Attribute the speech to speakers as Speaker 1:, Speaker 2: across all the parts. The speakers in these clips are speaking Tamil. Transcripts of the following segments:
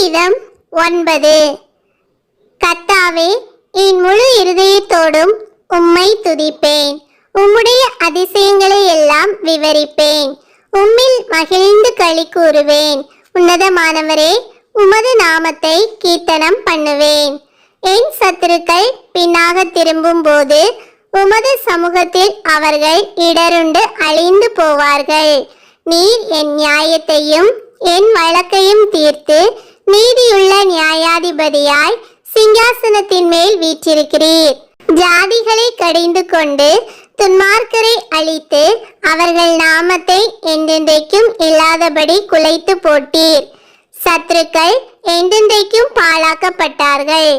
Speaker 1: சங்கீதம் 9. கர்த்தாவே, என் முழு இருதயத்தோடும் உம்மை துதிப்பேன். உம்முடைய அதிசயங்களை எல்லாம் விவரிப்பேன். உம்மில் மகிழ்ந்து களி கூறுவேன். உன்னதமானவரே, உமது நாமத்தை கீர்த்தனம் பண்ணுவேன். என் சத்துருக்கள் பின்னாக திரும்பும் போது உமது சமூகத்தில் அவர்கள் இடருண்டு அழிந்து போவார்கள். நீர் என் நியாயத்தையும் என் வழக்கையும் தீர்த்து நீதியுள்ள நியாயாதிபதியாய் சிங்காசனத்தின் மேல் வீற்றிருக்கிறீர். ஜாதிகளை கடிந்து கொண்டு துன்மார்க்கரை அழித்து அவர்கள் நாமத்தை என்றென்றைக்கும் இல்லாதபடி குலைத்து போட்டீர். சத்துருக்கள் என்றென்றைக்கும் பாழாக்கப்பட்டார்கள்.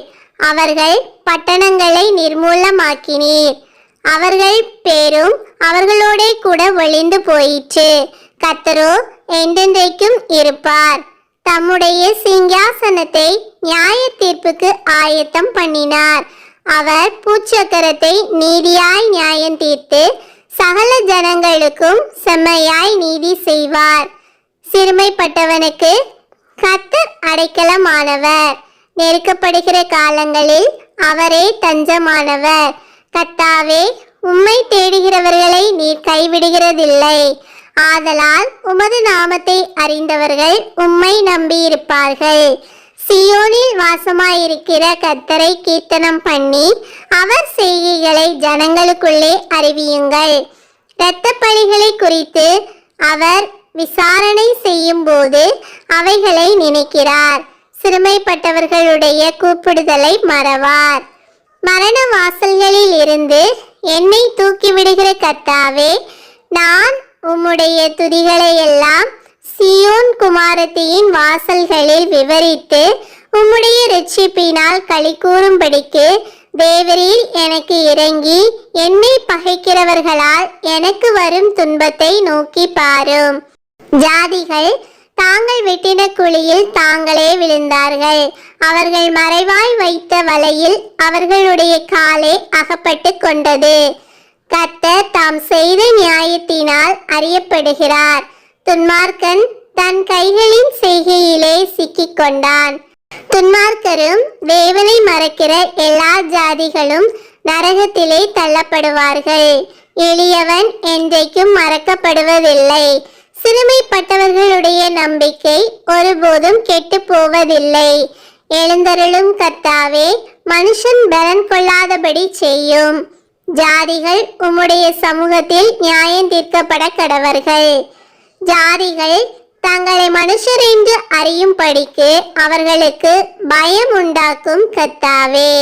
Speaker 1: அவர்கள் பட்டணங்களை நிர்மூலமாக்கினீர். அவர்கள் பேரும் அவர்களோடே கூட ஒளிந்து போயிற்று. கர்த்தரோ என்றென்றைக்கும் இருப்பார். தம்முடைய சிங்காசனத்தை நியாய தீர்ப்புக்கு ஆயத்தம் பண்ணினார். அவர் பூச்சக்கரத்தை நீதியாய் நியாயம் தீர்த்து சகல ஜனங்களுக்கும் செம்மையாய் நீதி செய்வார். சிறுமைப்பட்டவனுக்கு கர்த்தர் அடைக்கலமானவர். நெருக்கப்படுகிற காலங்களில் அவரே தஞ்சமானவர். கர்த்தாவே, உம்மை தேடுகிறவர்களை நீர் கைவிடுகிறதில்லை. ஆதலால் உமது நாமத்தை அறிந்தவர்கள் உம்மை நம்பியிருப்பார்கள். சியோனில் வாசமாயிருக்கிற கர்த்தரை கீர்த்தனம் பண்ணி அவர் செய்கைகளை ஜனங்களுக்குள்ளே அறிவியுங்கள். இரத்த பலிகளை குறித்து அவர் விசாரணை செய்யும் போது அவைகளை நினைக்கிறார். சிறுமைப்பட்டவர்களுடைய கூப்பிடுதலை மறவார். மரண வாசல்களில் இருந்து என்னை தூக்கிவிடுகிற கர்த்தாவே, நான் உம்முடைய துதிகளை எல்லாம் சியோன் குமாரத்தியின் வாசல்களில் விவரித்து உம்முடைய இரட்சிப்பினால் களி கூறும்படிக்கு தேவரீர் எனக்கு இறங்கி என்னை பகைக்கிறவர்களால் எனக்கு வரும் துன்பத்தை நோக்கி பாரும். ஜாதிகள் தாங்கள் வெட்டின குழியில் தாங்களே விழுந்தார்கள். அவர்கள் மறைவாய் வைத்த வலையில் அவர்களுடைய காலே அகப்பட்டு கொண்டது. கர்த்தர் தாம் செய்த நியாயத்தினால் அறியப்படுகிறார். துன்மார்க்கன் தன் கைகளின் செய்கையிலே சிக்கிக் கொண்டான். துன்மார்க்கரும் தேவனை மறக்கிற எல்லா ஜாதிகளும் நரகத்திலே தள்ளப்படுவார்கள். எளியவன் என்றைக்கும் மறக்கப்படுவதில்லை. சிறுமைப்பட்டவர்களுடைய நம்பிக்கை ஒருபோதும் கெட்டு போவதில்லை. எழுந்தருளும் கர்த்தாவே, மனுஷன் பலன் கொள்ளாதபடி செய்யும். ஜாதிகள் உம்முடைய சமூகத்தில் நியாயம் தீர்க்கப்பட கடவர்கள். ஜாதிகள் தங்களை மனுஷர் என்று அறியும்படிக்கு அவர்களுக்கு பயம் உண்டாக்கும் கர்த்தாவே.